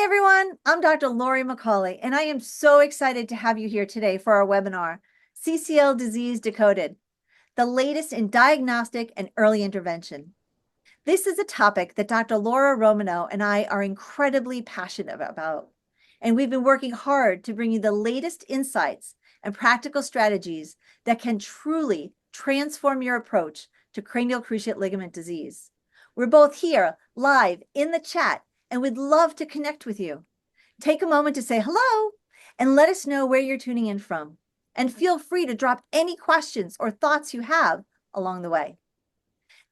Hi, everyone. I'm Dr. Laurie McCauley, and I am so excited to have you here today for our webinar, CCL Disease Decoded, the latest in diagnostic and early intervention. This is a topic that Dr. Laura Romano and I are incredibly passionate about, and we've been working hard to bring you the latest insights and practical strategies that can truly transform your approach to cranial cruciate ligament disease. We're both here live in the chat and we'd love to connect with you. Take a moment to say hello and let us know where you're tuning in from. And feel free to drop any questions or thoughts you have along the way.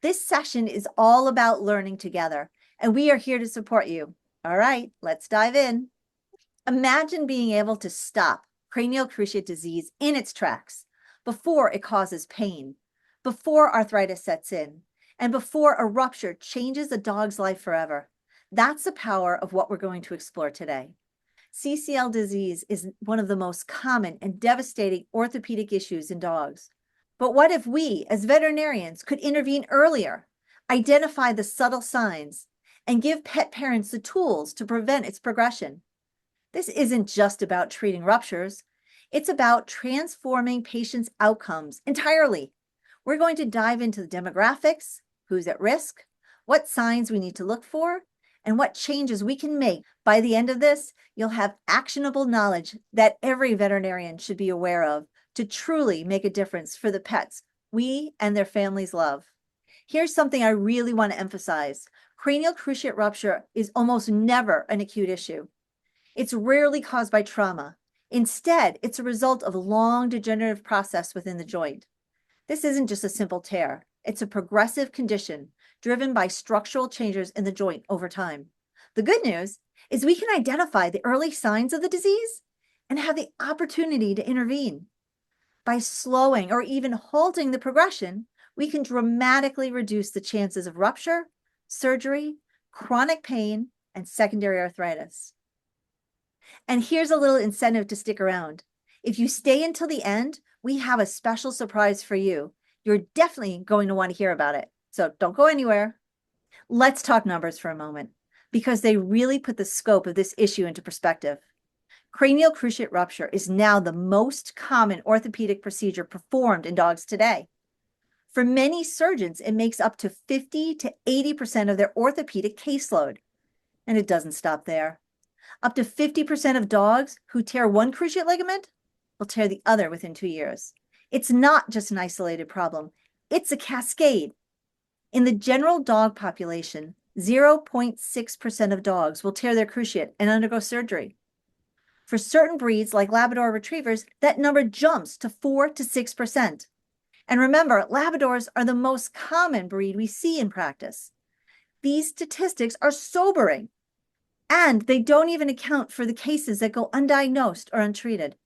This session is all about learning together, and we are here to support you. All right, let's dive in. Imagine being able to stop cranial cruciate disease in its tracks before it causes pain, before arthritis sets in, and before a rupture changes a dog's life forever. That's the power of what we're going to explore today. CCL disease is one of the most common and devastating orthopedic issues in dogs. But what if we, as veterinarians, could intervene earlier, identify the subtle signs, and give pet parents the tools to prevent its progression? This isn't just about treating ruptures. It's about transforming patients' outcomes entirely. We're going to dive into the demographics, who's at risk, what signs we need to look for, and what changes we can make. By the end of this, you'll have actionable knowledge that every veterinarian should be aware of to truly make a difference for the pets we and their families love. Here's something I really want to emphasize. Cranial cruciate rupture is almost never an acute issue. It's rarely caused by trauma. Instead, it's a result of a long degenerative process within the joint. This isn't just a simple tear. It's a progressive condition driven by structural changes in the joint over time. The good news is we can identify the early signs of the disease and have the opportunity to intervene. By slowing or even halting the progression, we can dramatically reduce the chances of rupture, surgery, chronic pain, and secondary arthritis. And here's a little incentive to stick around. If you stay until the end, we have a special surprise for you. You're definitely going to want to hear about it. So don't go anywhere. Let's talk numbers for a moment, because they really put the scope of this issue into perspective. Cranial cruciate rupture is now the most common orthopedic procedure performed in dogs today. For many surgeons, it makes up to 50 to 80% of their orthopedic caseload. And it doesn't stop there. Up to 50% of dogs who tear one cruciate ligament will tear the other within 2 years. It's not just an isolated problem. It's a cascade. In the general dog population, 0.6% of dogs will tear their cruciate and undergo surgery. For certain breeds like Labrador retrievers, that number jumps to 4 to 6%. And remember, Labradors are the most common breed we see in practice. These statistics are sobering, and they don't even account for the cases that go undiagnosed or untreated.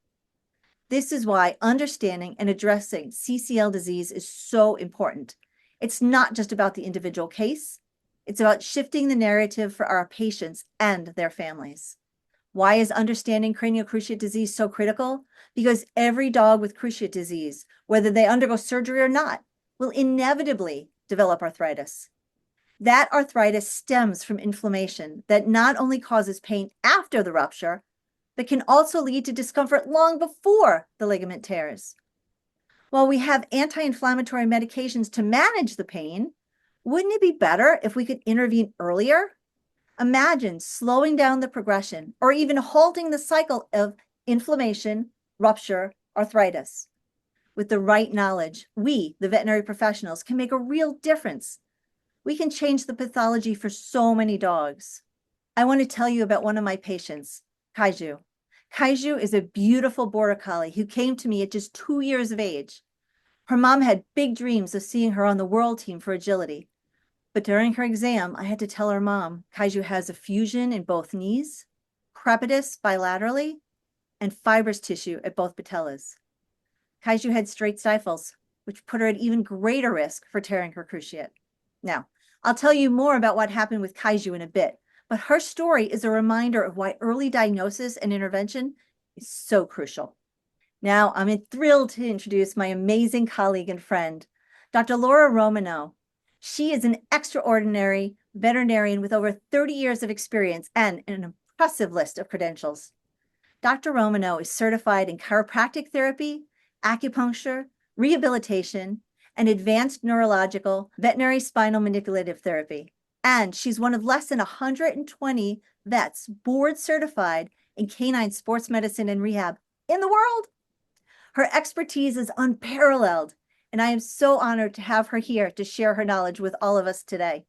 This is why understanding and addressing CCL disease is so important. It's not just about the individual case. It's about shifting the narrative for our patients and their families. Why is understanding cranial cruciate disease so critical? Because every dog with cruciate disease, whether they undergo surgery or not, will inevitably develop arthritis. That arthritis stems from inflammation that not only causes pain after the rupture, but can also lead to discomfort long before the ligament tears. While we have anti-inflammatory medications to manage the pain, wouldn't it be better if we could intervene earlier? Imagine slowing down the progression or even halting the cycle of inflammation, rupture, arthritis. With the right knowledge, we, the veterinary professionals, can make a real difference. We can change the pathology for so many dogs. I want to tell you about one of my patients, Kaiju. Kaiju is a beautiful border collie who came to me at just 2 years of age. Her mom had big dreams of seeing her on the world team for agility. But during her exam, I had to tell her mom, Kaiju has a fusion in both knees, crepitus bilaterally, and fibrous tissue at both patellas. Kaiju had straight stifles, which put her at even greater risk for tearing her cruciate. Now, I'll tell you more about what happened with Kaiju in a bit, but her story is a reminder of why early diagnosis and intervention is so crucial. Now, I'm thrilled to introduce my amazing colleague and friend, Dr. Laura Romano. She is an extraordinary veterinarian with over 30 years of experience and an impressive list of credentials. Dr. Romano is certified in chiropractic therapy, acupuncture, rehabilitation, and advanced neurological veterinary spinal manipulative therapy. And she's one of less than 120 vets board certified in canine sports medicine and rehab in the world. Her expertise is unparalleled, and I am so honored to have her here to share her knowledge with all of us today.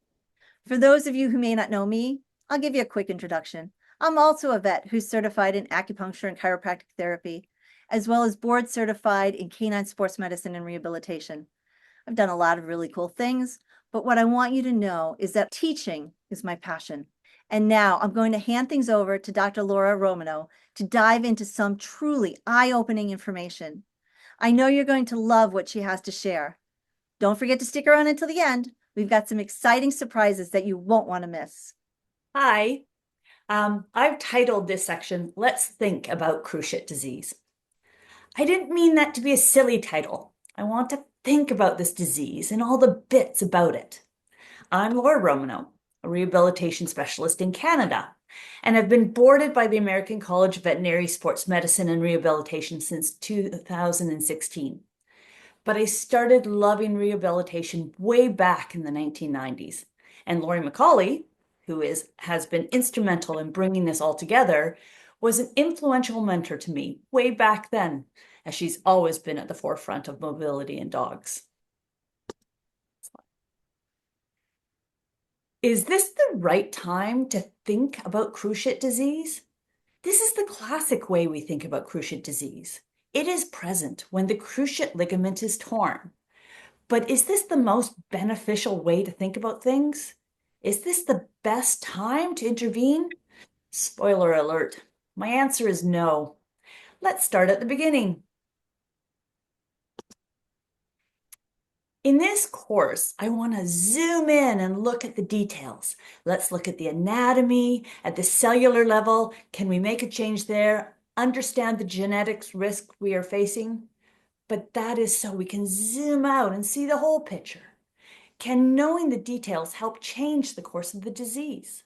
For those of you who may not know me, I'll give you a quick introduction. I'm also a vet who's certified in acupuncture and chiropractic therapy, as well as board certified in canine sports medicine and rehabilitation. I've done a lot of really cool things, but what I want you to know is that teaching is my passion. And now I'm going to hand things over to Dr. Laura Romano to dive into some truly eye-opening information. I know you're going to love what she has to share. Don't forget to stick around until the end. We've got some exciting surprises that you won't want to miss. Hi, I've titled this section, Let's Think About Cruciate Disease. I didn't mean that to be a silly title. I want to think about this disease and all the bits about it. I'm Laurie Romano, a rehabilitation specialist in Canada, and I've been boarded by the American College of Veterinary Sports Medicine and Rehabilitation since 2016. But I started loving rehabilitation way back in the 1990s. And Laurie McCauley, who has been instrumental in bringing this all together, was an influential mentor to me way back then, as she's always been at the forefront of mobility in dogs. Is this the right time to think about cruciate disease? This is the classic way we think about cruciate disease. It is present when the cruciate ligament is torn. But is this the most beneficial way to think about things? Is this the best time to intervene? Spoiler alert, my answer is no. Let's start at the beginning. In this course, I want to zoom in and look at the details. Let's look at the anatomy, at the cellular level. Can we make a change there? Understand the genetics risk we are facing? But that is so we can zoom out and see the whole picture. Can knowing the details help change the course of the disease?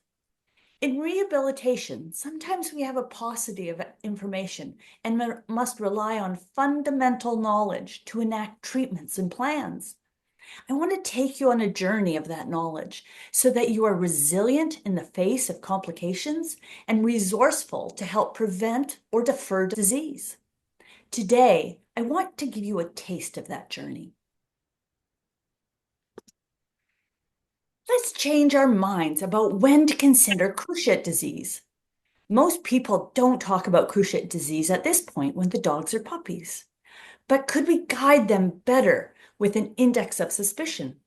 In rehabilitation, sometimes we have a paucity of information and must rely on fundamental knowledge to enact treatments and plans. I want to take you on a journey of that knowledge so that you are resilient in the face of complications and resourceful to help prevent or defer disease. Today, I want to give you a taste of that journey. Let's change our minds about when to consider cruciate disease. Most people don't talk about cruciate disease at this point when the dogs are puppies. But could we guide them better with an index of suspicion?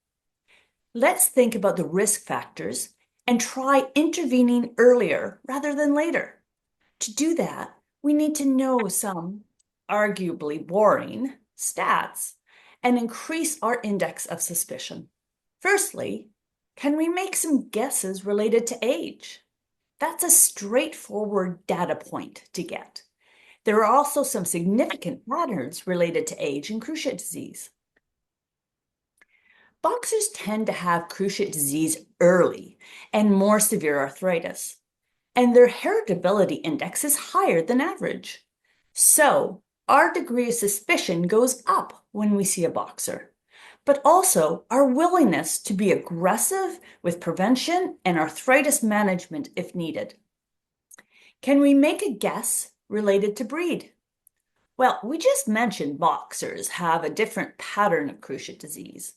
Let's think about the risk factors and try intervening earlier rather than later. To do that, we need to know some, arguably boring, stats and increase our index of suspicion. Firstly, can we make some guesses related to age? That's a straightforward data point to get. There are also some significant patterns related to age and cruciate disease. Boxers tend to have cruciate disease early and more severe arthritis, and their heritability index is higher than average. So, our degree of suspicion goes up when we see a boxer, but also our willingness to be aggressive with prevention and arthritis management if needed. Can we make a guess related to breed? Well, we just mentioned boxers have a different pattern of cruciate disease.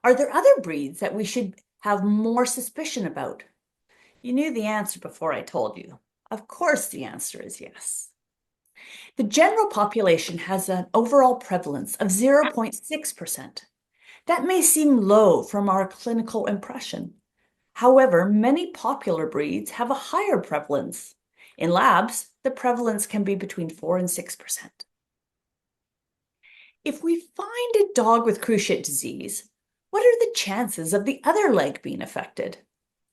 Are there other breeds that we should have more suspicion about? You knew the answer before I told you. Of course, the answer is yes. The general population has an overall prevalence of 0.6%. That may seem low from our clinical impression. However, many popular breeds have a higher prevalence. In labs, the prevalence can be between 4 and 6%. If we find a dog with cruciate disease, what are the chances of the other leg being affected?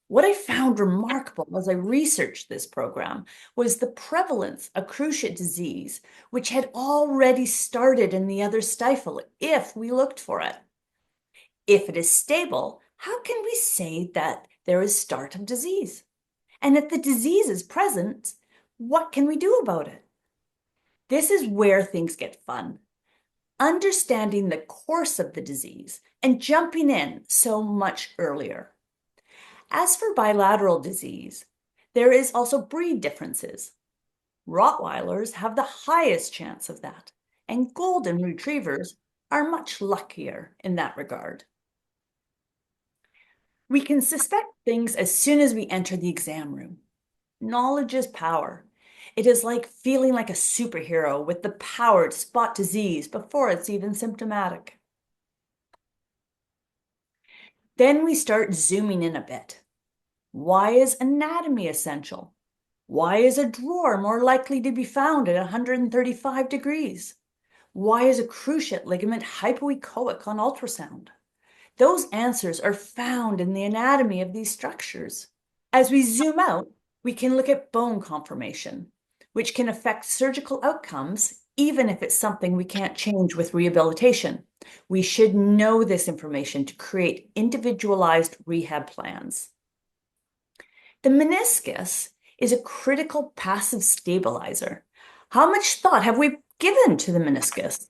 What I found remarkable as I researched this program was the prevalence of cruciate disease, which had already started in the other stifle if we looked for it. If it is stable, how can we say that there is start of disease? And if the disease is present, what can we do about it? This is where things get fun. Understanding the course of the disease and jumping in so much earlier. As for bilateral disease, there is also breed differences. Rottweilers have the highest chance of that, and golden retrievers are much luckier in that regard. We can suspect things as soon as we enter the exam room. Knowledge is power. It is like feeling like a superhero with the power to spot disease before it's even symptomatic. Then we start zooming in a bit. Why is anatomy essential? Why is a drawer more likely to be found at 135 degrees? Why is a cruciate ligament hypoechoic on ultrasound? Those answers are found in the anatomy of these structures. As we zoom out, we can look at bone conformation, which can affect surgical outcomes, even if it's something we can't change with rehabilitation. We should know this information to create individualized rehab plans. The meniscus is a critical passive stabilizer. How much thought have we given to the meniscus?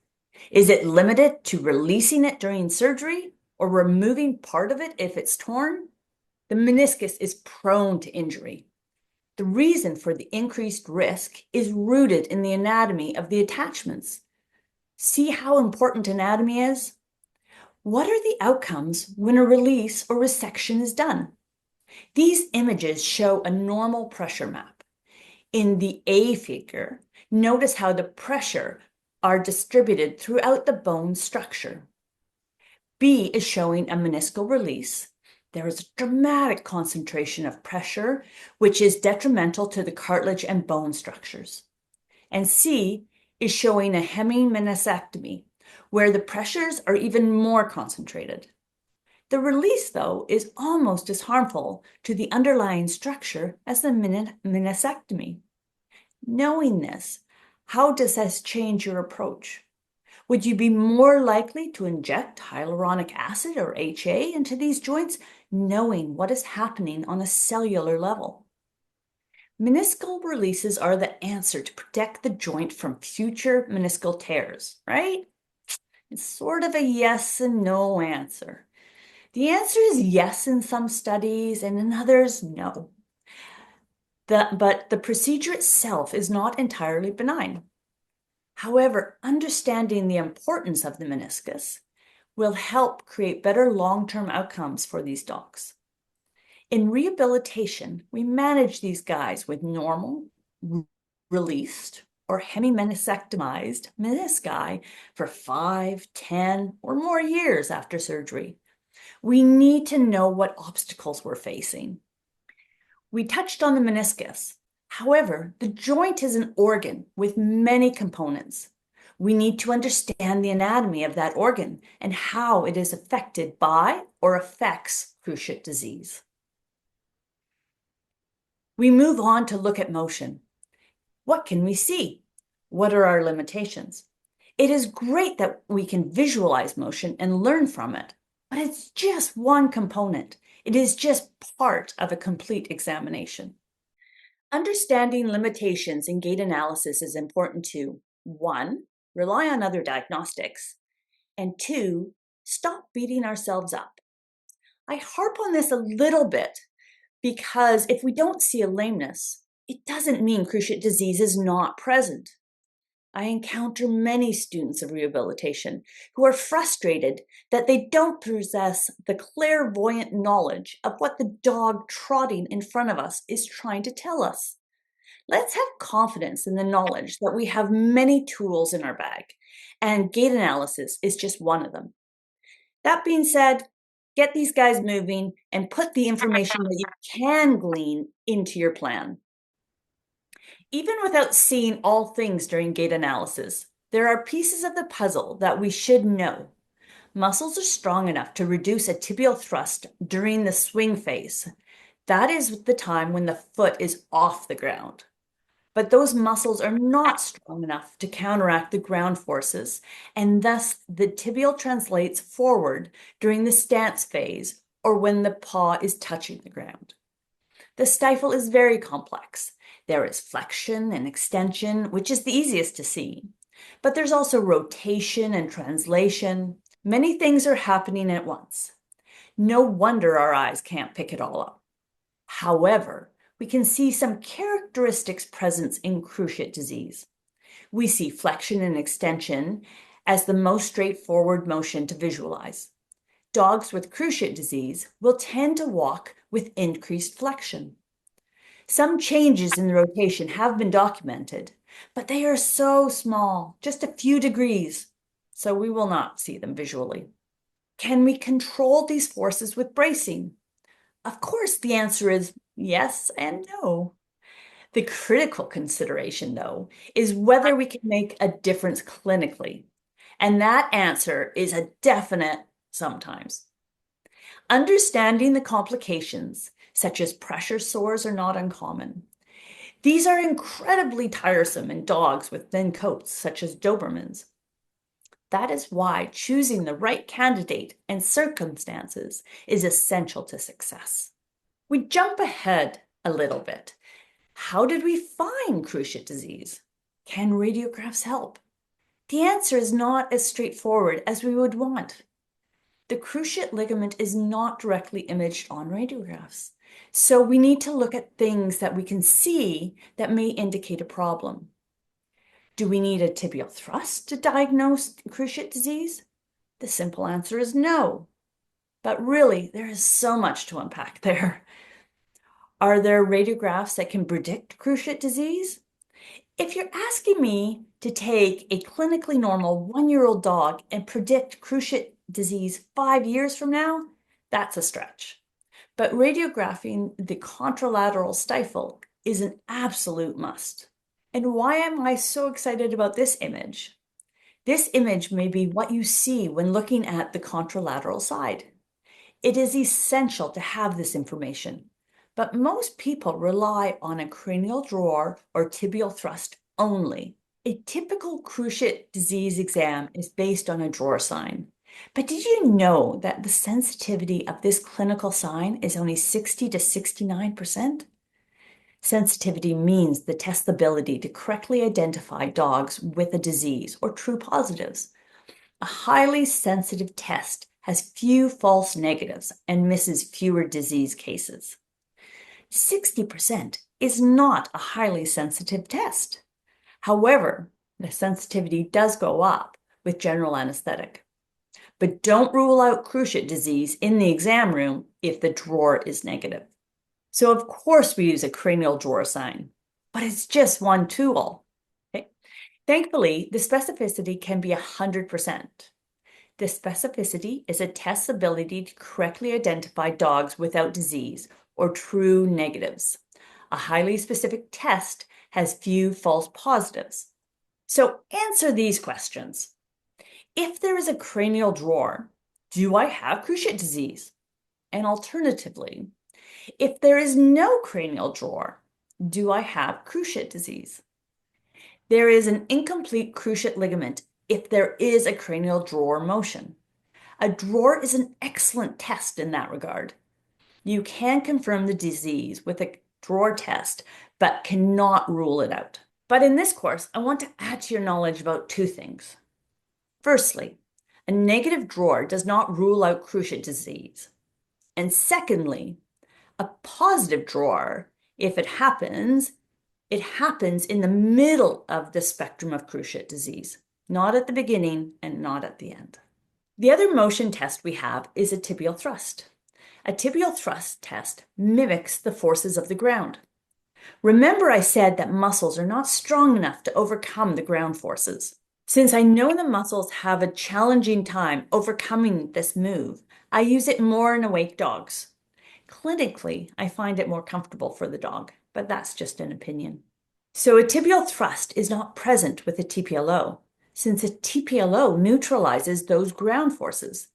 Is it limited to releasing it during surgery or removing part of it if it's torn? The meniscus is prone to injury. The reason for the increased risk is rooted in the anatomy of the attachments. See how important anatomy is? What are the outcomes when a release or resection is done? These images show a normal pressure map. In the A figure, notice how the pressure are distributed throughout the bone structure. B is showing a meniscal release. There is a dramatic concentration of pressure, which is detrimental to the cartilage and bone structures. And C is showing a hemimeniscectomy, where the pressures are even more concentrated. The release, though, is almost as harmful to the underlying structure as the meniscectomy. Knowing this, how does this change your approach? Would you be more likely to inject hyaluronic acid or HA into these joints, knowing what is happening on a cellular level? Meniscal releases are the answer to protect the joint from future meniscal tears, right? It's sort of a yes and no answer. The answer is yes in some studies and in others, no. But the procedure itself is not entirely benign. However, understanding the importance of the meniscus will help create better long-term outcomes for these dogs. In rehabilitation, we manage these guys with normal, released, or hemimeniscectomized menisci for 5, 10, or more years after surgery. We need to know what obstacles we're facing. We touched on the meniscus. However, the joint is an organ with many components. We need to understand the anatomy of that organ and how it is affected by or affects cruciate disease. We move on to look at motion. What can we see? What are our limitations? It is great that we can visualize motion and learn from it, but it's just one component. It is just part of a complete examination. Understanding limitations in gait analysis is important to 1, rely on other diagnostics, and 2, stop beating ourselves up. I harp on this a little bit because if we don't see a lameness, it doesn't mean cruciate disease is not present. I encounter many students of rehabilitation who are frustrated that they don't possess the clairvoyant knowledge of what the dog trotting in front of us is trying to tell us. Let's have confidence in the knowledge that we have many tools in our bag, and gait analysis is just one of them. That being said, get these guys moving and put the information that you can glean into your plan. Even without seeing all things during gait analysis, there are pieces of the puzzle that we should know. Muscles are strong enough to reduce a tibial thrust during the swing phase. That is the time when the foot is off the ground. But those muscles are not strong enough to counteract the ground forces, and thus the tibial translates forward during the stance phase or when the paw is touching the ground. The stifle is very complex. There is flexion and extension, which is the easiest to see. But there's also rotation and translation. Many things are happening at once. No wonder our eyes can't pick it all up. However, we can see some characteristics present in cruciate disease. We see flexion and extension as the most straightforward motion to visualize. Dogs with cruciate disease will tend to walk with increased flexion. Some changes in the rotation have been documented, but they are so small, just a few degrees, so we will not see them visually. Can we control these forces with bracing? Of course, the answer is yes and no. The critical consideration, though, is whether we can make a difference clinically. And that answer is a definite sometimes. Understanding the complications, such as pressure sores, are not uncommon. These are incredibly tiresome in dogs with thin coats, such as Dobermans. That is why choosing the right candidate and circumstances is essential to success. We jump ahead a little bit. How did we find cruciate disease? Can radiographs help? The answer is not as straightforward as we would want. The cruciate ligament is not directly imaged on radiographs, so we need to look at things that we can see that may indicate a problem. Do we need a tibial thrust to diagnose cruciate disease? The simple answer is no. But really, there is so much to unpack there. Are there radiographs that can predict cruciate disease? If you're asking me to take a clinically normal one-year-old dog and predict cruciate disease 5 years from now, that's a stretch. But radiographing the contralateral stifle is an absolute must. And why am I so excited about this image? This image may be what you see when looking at the contralateral side. It is essential to have this information, but most people rely on a cranial drawer or tibial thrust only. A typical cruciate disease exam is based on a drawer sign. But did you know that the sensitivity of this clinical sign is only 60 to 69%? Sensitivity means the test's ability to correctly identify dogs with a disease or true positives. A highly sensitive test has few false negatives and misses fewer disease cases. 60% is not a highly sensitive test. However, the sensitivity does go up with general anesthetic. But don't rule out cruciate disease in the exam room if the drawer is negative. So of course we use a cranial drawer sign, but it's just one tool. Okay? Thankfully, the specificity can be 100%. The specificity is a test's ability to correctly identify dogs without disease or true negatives. A highly specific test has few false positives. So answer these questions. If there is a cranial drawer, do I have cruciate disease? And alternatively, if there is no cranial drawer, do I have cruciate disease? There is an incomplete cruciate ligament if there is a cranial drawer motion. A drawer is an excellent test in that regard. You can confirm the disease with a drawer test, but cannot rule it out. But in this course, I want to add to your knowledge about two things. Firstly, a negative drawer does not rule out cruciate disease. And secondly, a positive drawer, if it happens in the middle of the spectrum of cruciate disease, not at the beginning and not at the end. The other motion test we have is a tibial thrust. A tibial thrust test mimics the forces of the ground. Remember I said that muscles are not strong enough to overcome the ground forces. Since I know the muscles have a challenging time overcoming this move, I use it more in awake dogs. Clinically, I find it more comfortable for the dog, but that's just an opinion. So a tibial thrust is not present with a TPLO, since a TPLO neutralizes those ground forces,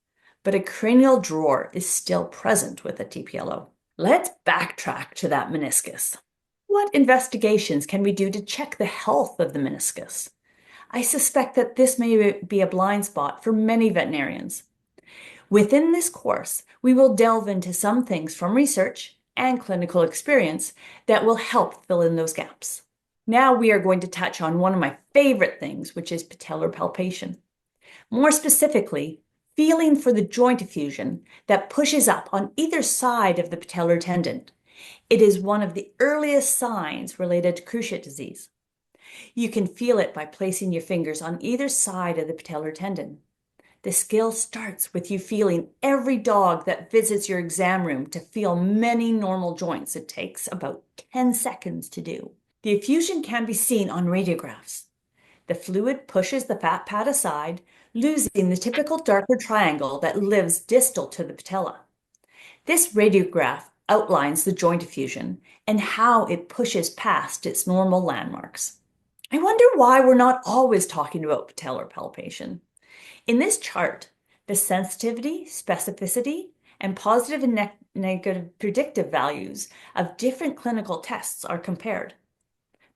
but a cranial drawer is still present with a TPLO. Let's backtrack to that meniscus. What investigations can we do to check the health of the meniscus? I suspect that this may be a blind spot for many veterinarians. Within this course, we will delve into some things from research and clinical experience that will help fill in those gaps. Now we are going to touch on one of my favorite things, which is patellar palpation. More specifically, feeling for the joint effusion that pushes up on either side of the patellar tendon. It is one of the earliest signs related to cruciate disease. You can feel it by placing your fingers on either side of the patellar tendon. The skill starts with you feeling every dog that visits your exam room to feel many normal joints. It takes about 10 seconds to do. The effusion can be seen on radiographs. The fluid pushes the fat pad aside, losing the typical darker triangle that lives distal to the patella. This radiograph outlines the joint effusion and how it pushes past its normal landmarks. I wonder why we're not always talking about patellar palpation. In this chart, the sensitivity, specificity, and positive and negative predictive values of different clinical tests are compared.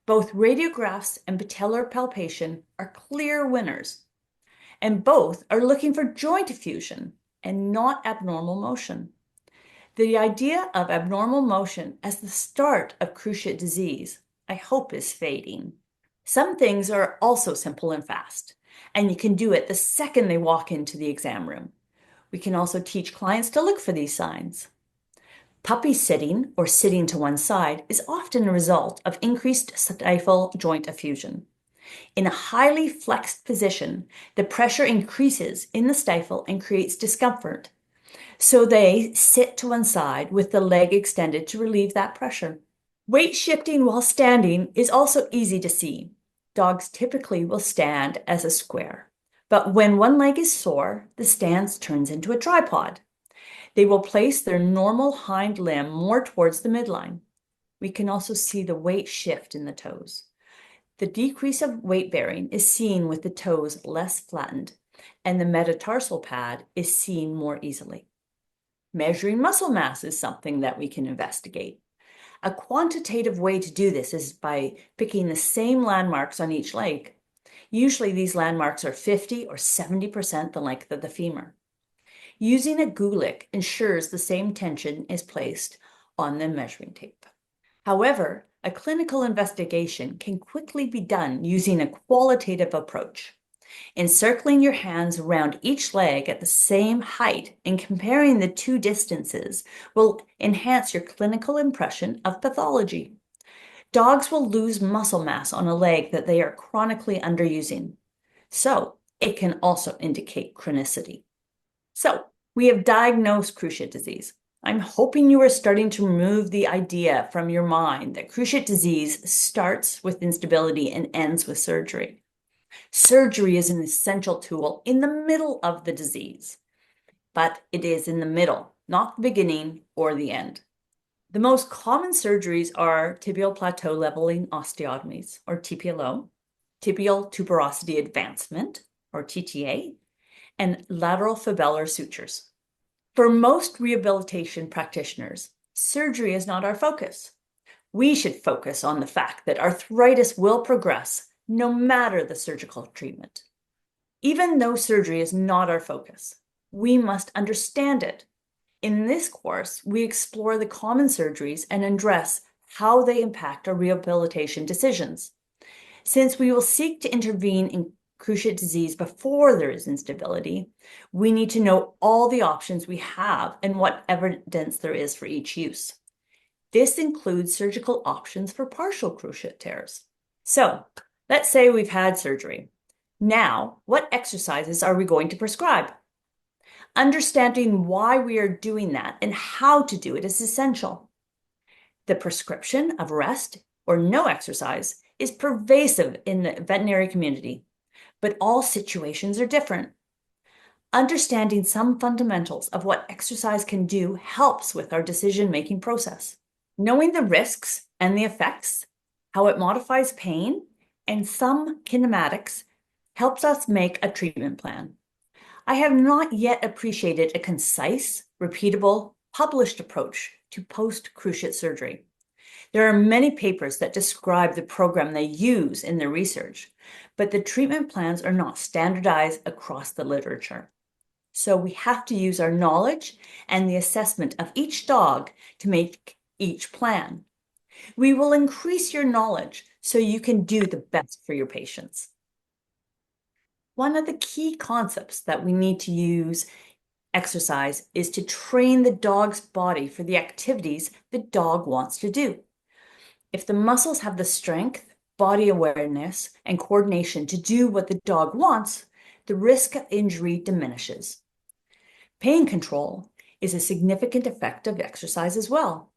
Both radiographs and patellar palpation are clear winners, and both are looking for joint effusion and not abnormal motion. The idea of abnormal motion as the start of cruciate disease, I hope, is fading. Some things are also simple and fast, and you can do it the second they walk into the exam room. We can also teach clients to look for these signs. Puppy sitting or sitting to one side is often a result of increased stifle joint effusion. In a highly flexed position, the pressure increases in the stifle and creates discomfort. So they sit to one side with the leg extended to relieve that pressure. Weight shifting while standing is also easy to see. Dogs typically will stand as a square, but when one leg is sore, the stance turns into a tripod. They will place their normal hind limb more towards the midline. We can also see the weight shift in the toes. The decrease of weight bearing is seen with the toes less flattened, and the metatarsal pad is seen more easily. Measuring muscle mass is something that we can investigate. A quantitative way to do this is by picking the same landmarks on each leg. Usually these landmarks are 50 or 70% the length of the femur. Using a Gulick ensures the same tension is placed on the measuring tape. However, a clinical investigation can quickly be done using a qualitative approach. Encircling your hands around each leg at the same height and comparing the two distances will enhance your clinical impression of pathology. Dogs will lose muscle mass on a leg that they are chronically underusing, so it can also indicate chronicity. So we have diagnosed cruciate disease. I'm hoping you are starting to remove the idea from your mind that cruciate disease starts with instability and ends with surgery. Surgery is an essential tool in the middle of the disease, but it is in the middle, not the beginning or the end. The most common surgeries are tibial plateau leveling osteotomies, or TPLO, tibial tuberosity advancement, or TTA, and lateral fibular sutures. For most rehabilitation practitioners, surgery is not our focus. We should focus on the fact that arthritis will progress no matter the surgical treatment. Even though surgery is not our focus, we must understand it. In this course, we explore the common surgeries and address how they impact our rehabilitation decisions. Since we will seek to intervene in cruciate disease before there is instability, we need to know all the options we have and what evidence there is for each use. This includes surgical options for partial cruciate tears. So, let's say we've had surgery. Now, what exercises are we going to prescribe? Understanding why we are doing that and how to do it is essential. The prescription of rest or no exercise is pervasive in the veterinary community, but all situations are different. Understanding some fundamentals of what exercise can do helps with our decision-making process. Knowing the risks and the effects, how it modifies pain, and some kinematics helps us make a treatment plan. I have not yet appreciated a concise, repeatable, published approach to post-cruciate surgery. There are many papers that describe the program they use in their research, but the treatment plans are not standardized across the literature. So we have to use our knowledge and the assessment of each dog to make each plan. We will increase your knowledge so you can do the best for your patients. One of the key concepts that we need to use exercise is to train the dog's body for the activities the dog wants to do. If the muscles have the strength, body awareness, and coordination to do what the dog wants, the risk of injury diminishes. Pain control is a significant effect of exercise as well.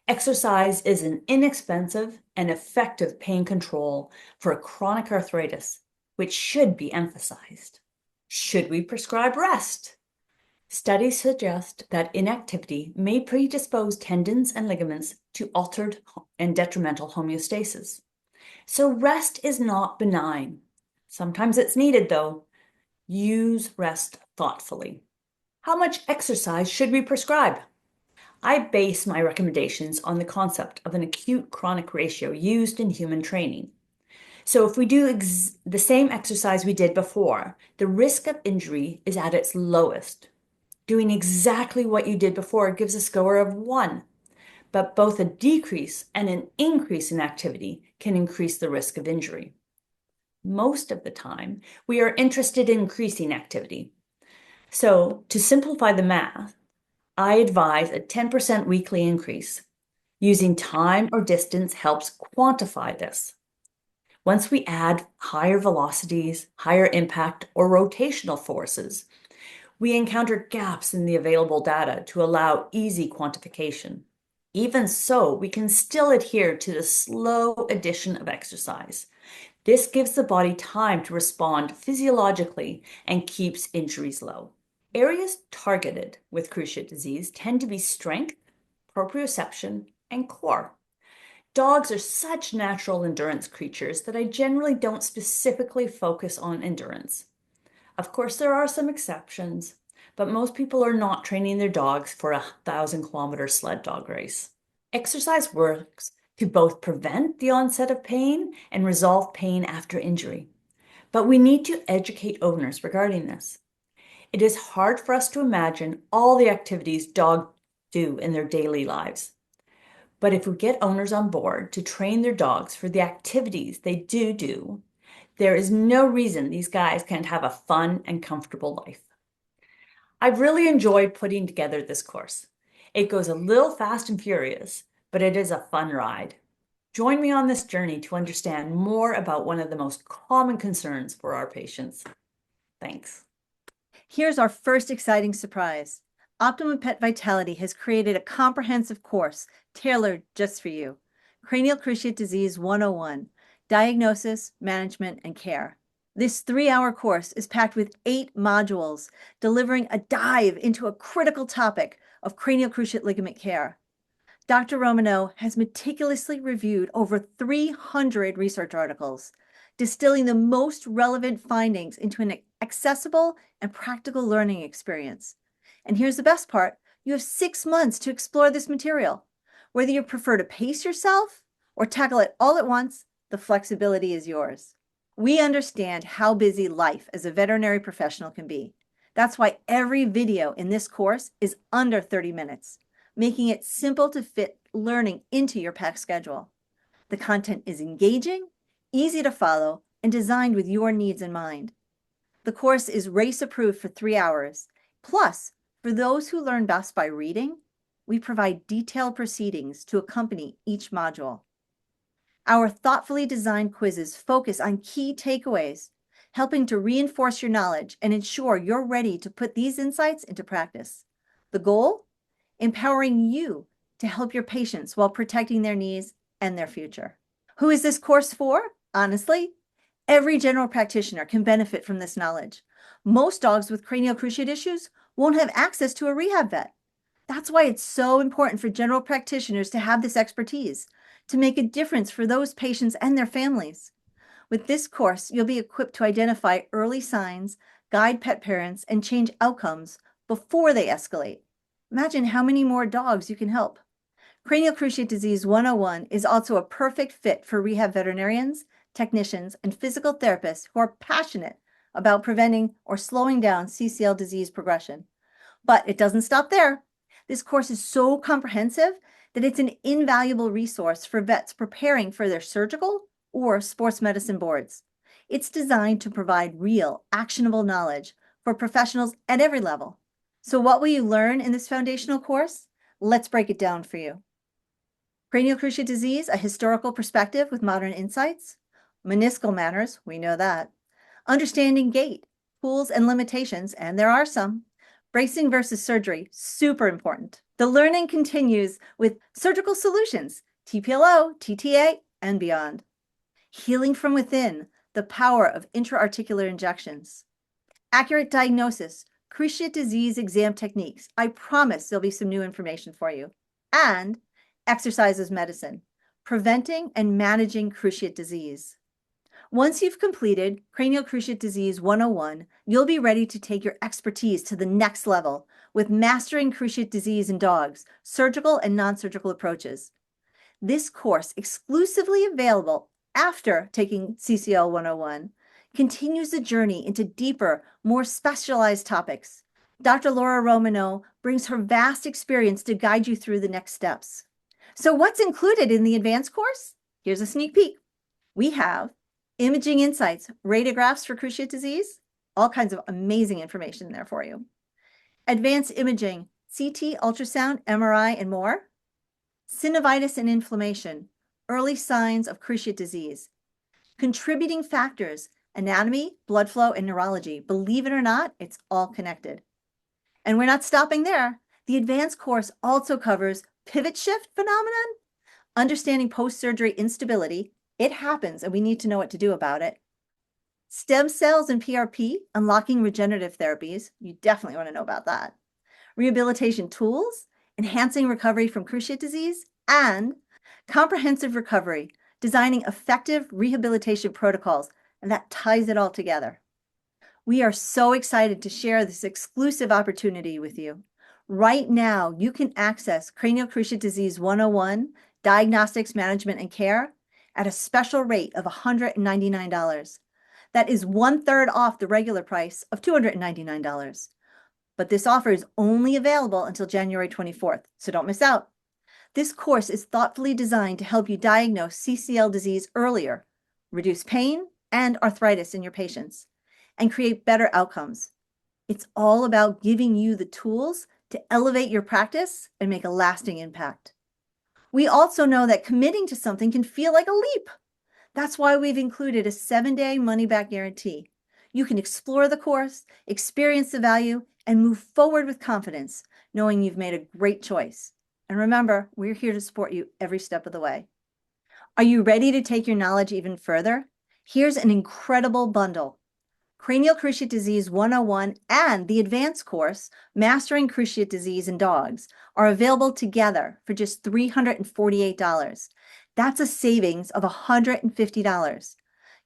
Exercise is an inexpensive and effective pain control for chronic arthritis, which should be emphasized. Should we prescribe rest? Studies suggest that inactivity may predispose tendons and ligaments to altered and detrimental homeostasis. So rest is not benign. Sometimes it's needed, though. Use rest thoughtfully. How much exercise should we prescribe? I base my recommendations on the concept of an acute-chronic ratio used in human training. So if we do the same exercise we did before, the risk of injury is at its lowest. Doing exactly what you did before gives a score of 1, but both a decrease and an increase in activity can increase the risk of injury. Most of the time, we are interested in increasing activity. So to simplify the math, I advise a 10% weekly increase. Using time or distance helps quantify this. Once we add higher velocities, higher impact, or rotational forces, we encounter gaps in the available data to allow easy quantification. Even so, we can still adhere to the slow addition of exercise. This gives the body time to respond physiologically and keeps injuries low. Areas targeted with cruciate disease tend to be strength, proprioception, and core. Dogs are such natural endurance creatures that I generally don't specifically focus on endurance. Of course, there are some exceptions, but most people are not training their dogs for a 1,000-kilometer sled dog race. Exercise works to both prevent the onset of pain and resolve pain after injury. But we need to educate owners regarding this. It is hard for us to imagine all the activities dogs do in their daily lives. But if we get owners on board to train their dogs for the activities they do, there is no reason these guys can't have a fun and comfortable life. I've really enjoyed putting together this course. It goes a little fast and furious, but it is a fun ride. Join me on this journey to understand more about one of the most common concerns for our patients. Thanks. Here's our first exciting surprise. Optimum Pet Vitality has created a comprehensive course tailored just for you. Cranial Cruciate Disease 101, Diagnosis, Management, and Care. This 3-hour course is packed with 8 modules, delivering a dive into a critical topic of cranial cruciate ligament care. Dr. Romano has meticulously reviewed over 300 research articles, distilling the most relevant findings into an accessible and practical learning experience. And here's the best part. You have 6 months to explore this material. Whether you prefer to pace yourself or tackle it all at once, the flexibility is yours. We understand how busy life as a veterinary professional can be. That's why every video in this course is under 30 minutes, making it simple to fit learning into your packed schedule. The content is engaging, easy to follow, and designed with your needs in mind. The course is race approved for 3 hours. Plus, for those who learn best by reading, we provide detailed proceedings to accompany each module. Our thoughtfully designed quizzes focus on key takeaways, helping to reinforce your knowledge and ensure you're ready to put these insights into practice. The goal? Empowering you to help your patients while protecting their needs and their future. Who is this course for? Honestly, every general practitioner can benefit from this knowledge. Most dogs with cranial cruciate issues won't have access to a rehab vet. That's why it's so important for general practitioners to have this expertise, to make a difference for those patients and their families. With this course, you'll be equipped to identify early signs, guide pet parents, and change outcomes before they escalate. Imagine how many more dogs you can help. Cranial Cruciate Disease 101 is also a perfect fit for rehab veterinarians, technicians, and physical therapists who are passionate about preventing or slowing down CCL disease progression. But it doesn't stop there. This course is so comprehensive that it's an invaluable resource for vets preparing for their surgical or sports medicine boards. It's designed to provide real, actionable knowledge for professionals at every level. So what will you learn in this foundational course? Let's break it down for you. Cranial cruciate disease, a historical perspective with modern insights. Meniscal matters, we know that. Understanding gait, tools and limitations, and there are some. Bracing versus surgery, super important. The learning continues with surgical solutions, TPLO, TTA, and beyond. Healing from within, the power of intra-articular injections. Accurate diagnosis, cruciate disease exam techniques. I promise there'll be some new information for you. And exercise as medicine, preventing and managing cruciate disease. Once you've completed Cranial Cruciate Disease 101, you'll be ready to take your expertise to the next level with Mastering Cruciate Disease in Dogs, surgical and non-surgical approaches. This course, exclusively available after taking CCL 101, continues the journey into deeper, more specialized topics. Dr. Laura Romano brings her vast experience to guide you through the next steps. So what's included in the advanced course? Here's a sneak peek. We have imaging insights, radiographs for cruciate disease, all kinds of amazing information there for you. Advanced imaging, CT, ultrasound, MRI, and more. Synovitis and inflammation, early signs of cruciate disease. Contributing factors, anatomy, blood flow, and neurology. Believe it or not, it's all connected. And we're not stopping there. The advanced course also covers pivot shift phenomenon, understanding post-surgery instability. It happens, and we need to know what to do about it. Stem cells and PRP, unlocking regenerative therapies. You definitely want to know about that. Rehabilitation tools, enhancing recovery from cruciate disease, and comprehensive recovery, designing effective rehabilitation protocols, and that ties it all together. We are so excited to share this exclusive opportunity with you. Right now, you can access Cranial Cruciate Disease 101, Diagnostics, Management, and Care at a special rate of $199. That is 1/3 off the regular price of $299. But this offer is only available until January 24th, so don't miss out. This course is thoughtfully designed to help you diagnose CCL disease earlier, reduce pain and arthritis in your patients, and create better outcomes. It's all about giving you the tools to elevate your practice and make a lasting impact. We also know that committing to something can feel like a leap. That's why we've included a 7-day money-back guarantee. You can explore the course, experience the value, and move forward with confidence, knowing you've made a great choice. And remember, we're here to support you every step of the way. Are you ready to take your knowledge even further? Here's an incredible bundle. Cranial Cruciate Disease 101 and the advanced course, Mastering Cruciate Disease in Dogs, are available together for just $348. That's a savings of $150.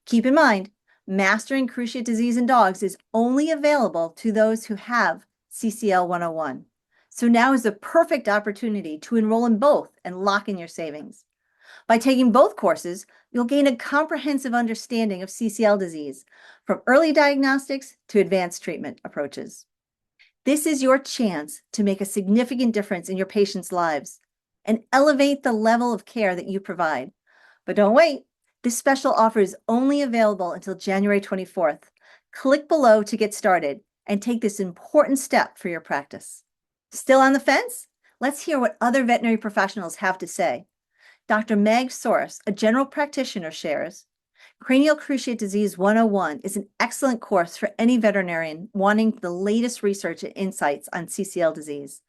Keep in mind, Mastering Cruciate Disease in Dogs is only available to those who have CCL 101. So now is the perfect opportunity to enroll in both and lock in your savings. By taking both courses, you'll gain a comprehensive understanding of CCL disease, from early diagnostics to advanced treatment approaches. This is your chance to make a significant difference in your patients' lives and elevate the level of care that you provide. But don't wait. This special offer is only available until January 24th. Click below to get started and take this important step for your practice. Still on the fence? Let's hear what other veterinary professionals have to say. Dr. Meg Soros, a general practitioner, shares, Cranial Cruciate Disease 101 is an excellent course for any veterinarian wanting the latest research and insights on CCL disease.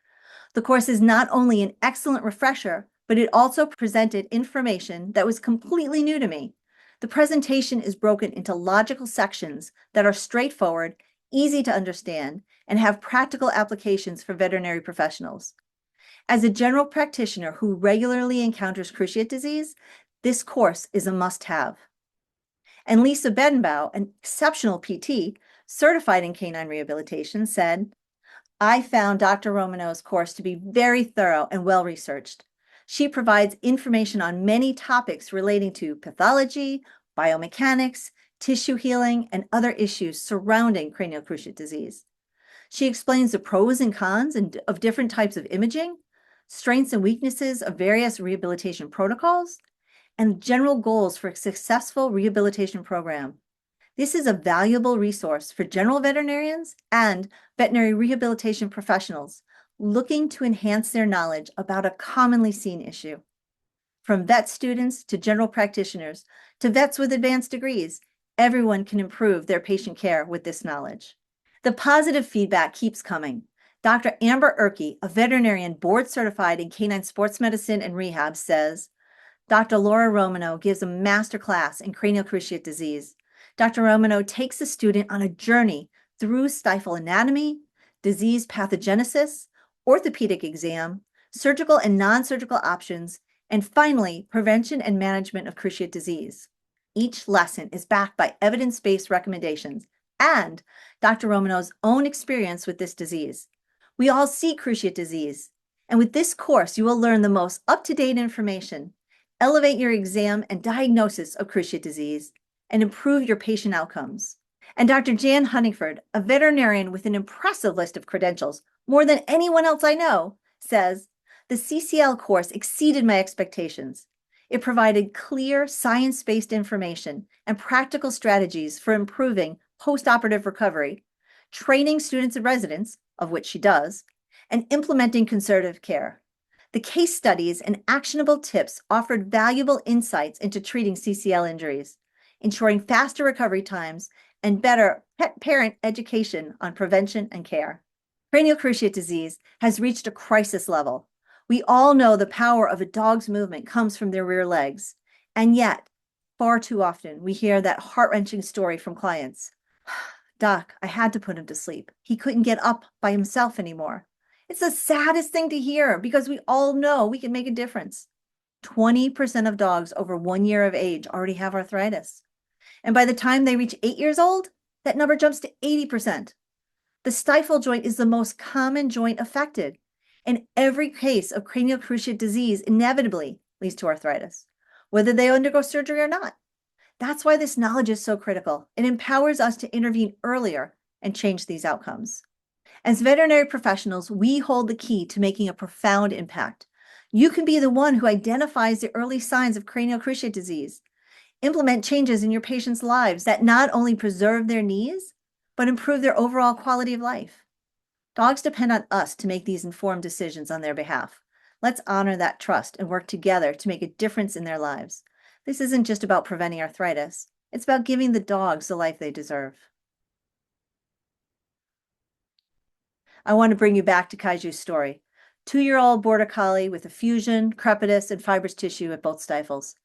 The course is not only an excellent refresher, but it also presented information that was completely new to me. The presentation is broken into logical sections that are straightforward, easy to understand, and have practical applications for veterinary professionals. As a general practitioner who regularly encounters cruciate disease, this course is a must-have. And Lisa Bedenbaugh, an exceptional PT, certified in canine rehabilitation, said, I found Dr. Romano's course to be very thorough and well-researched. She provides information on many topics relating to pathology, biomechanics, tissue healing, and other issues surrounding cranial cruciate disease. She explains the pros and cons of different types of imaging, strengths and weaknesses of various rehabilitation protocols, and general goals for a successful rehabilitation program. This is a valuable resource for general veterinarians and veterinary rehabilitation professionals looking to enhance their knowledge about a commonly seen issue. From vet students to general practitioners to vets with advanced degrees, everyone can improve their patient care with this knowledge. The positive feedback keeps coming. Dr. Amber Erkey, a veterinarian board certified in canine sports medicine and rehab, says, Dr. Laura Romano gives a master class in cranial cruciate disease. Dr. Romano takes the student on a journey through stifle anatomy, disease pathogenesis, orthopedic exam, surgical and non-surgical options, and finally, prevention and management of cruciate disease. Each lesson is backed by evidence-based recommendations and Dr. Romano's own experience with this disease. We all see cruciate disease, and with this course, you will learn the most up-to-date information, elevate your exam and diagnosis of cruciate disease, and improve your patient outcomes. And Dr. Jan Huntingford, a veterinarian with an impressive list of credentials, more than anyone else I know, says, the CCL course exceeded my expectations. It provided clear science-based information and practical strategies for improving post-operative recovery, training students and residents, of which she does, and implementing conservative care. The case studies and actionable tips offered valuable insights into treating CCL injuries, ensuring faster recovery times and better pet parent education on prevention and care. Cranial cruciate disease has reached a crisis level. We all know the power of a dog's movement comes from their rear legs, and yet, far too often, we hear that heart-wrenching story from clients. Doc, I had to put him to sleep. He couldn't get up by himself anymore. It's the saddest thing to hear because we all know we can make a difference. 20% of dogs over 1 year of age already have arthritis. And by the time they reach 8 years old, that number jumps to 80%. The stifle joint is the most common joint affected, and every case of cranial cruciate disease inevitably leads to arthritis, whether they undergo surgery or not. That's why this knowledge is so critical. It empowers us to intervene earlier and change these outcomes. As veterinary professionals, we hold the key to making a profound impact. You can be the one who identifies the early signs of cranial cruciate disease, implement changes in your patients' lives that not only preserve their knees, but improve their overall quality of life. Dogs depend on us to make these informed decisions on their behalf. Let's honor that trust and work together to make a difference in their lives. This isn't just about preventing arthritis. It's about giving the dogs the life they deserve. I want to bring you back to Kaiju's story. 2-year-old border collie with effusion, crepitus, and fibrous tissue at both stifles.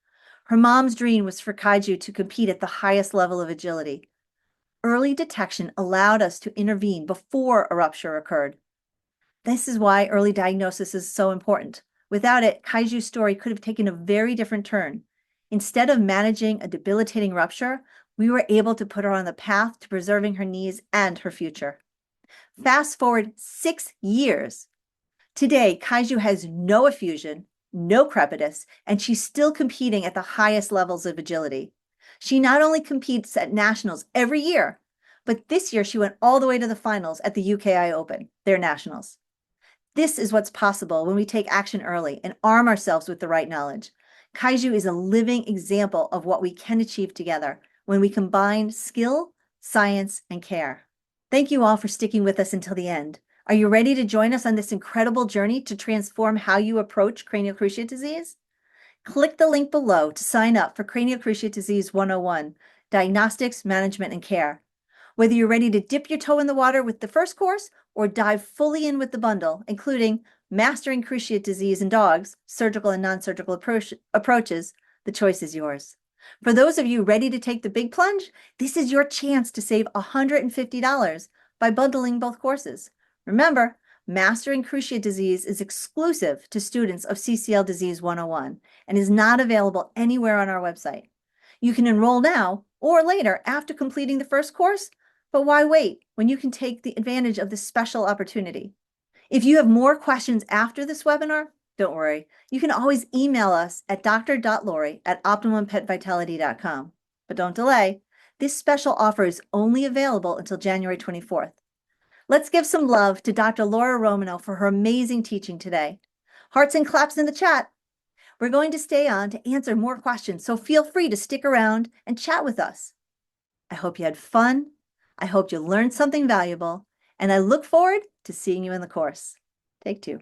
Her mom's dream was for Kaiju to compete at the highest level of agility. Early detection allowed us to intervene before a rupture occurred. This is why early diagnosis is so important. Without it, Kaiju's story could have taken a very different turn. Instead of managing a debilitating rupture, we were able to put her on the path to preserving her knees and her future. Fast forward 6 years. Today, Kaiju has no effusion, no crepitus, and she's still competing at the highest levels of agility. She not only competes at nationals every year, but this year she went all the way to the finals at the UKI Open, their nationals. This is what's possible when we take action early and arm ourselves with the right knowledge. Kaiju is a living example of what we can achieve together when we combine skill, science, and care. Thank you all for sticking with us until the end. Are you ready to join us on this incredible journey to transform how you approach cranial cruciate disease? Click the link below to sign up for Cranial Cruciate Disease 101, Diagnostics, Management, and Care. Whether you're ready to dip your toe in the water with the first course or dive fully in with the bundle, including Mastering Cruciate Disease in Dogs, Surgical and Non-Surgical Approaches, the choice is yours. For those of you ready to take the big plunge, this is your chance to save $150 by bundling both courses. Remember, Mastering Cruciate Disease is exclusive to students of CCL Disease 101 and is not available anywhere on our website. You can enroll now or later after completing the first course, but why wait when you can take the advantage of this special opportunity? If you have more questions after this webinar, don't worry. You can always email us at dr.laurie@optimumpetvitality.com. But don't delay. This special offer is only available until January 24th. Let's give some love to Dr. Laura Romano for her amazing teaching today. Hearts and claps in the chat. We're going to stay on to answer more questions, so feel free to stick around and chat with us. I hope you had fun. I hope you learned something valuable, and I look forward to seeing you in the course. Take two.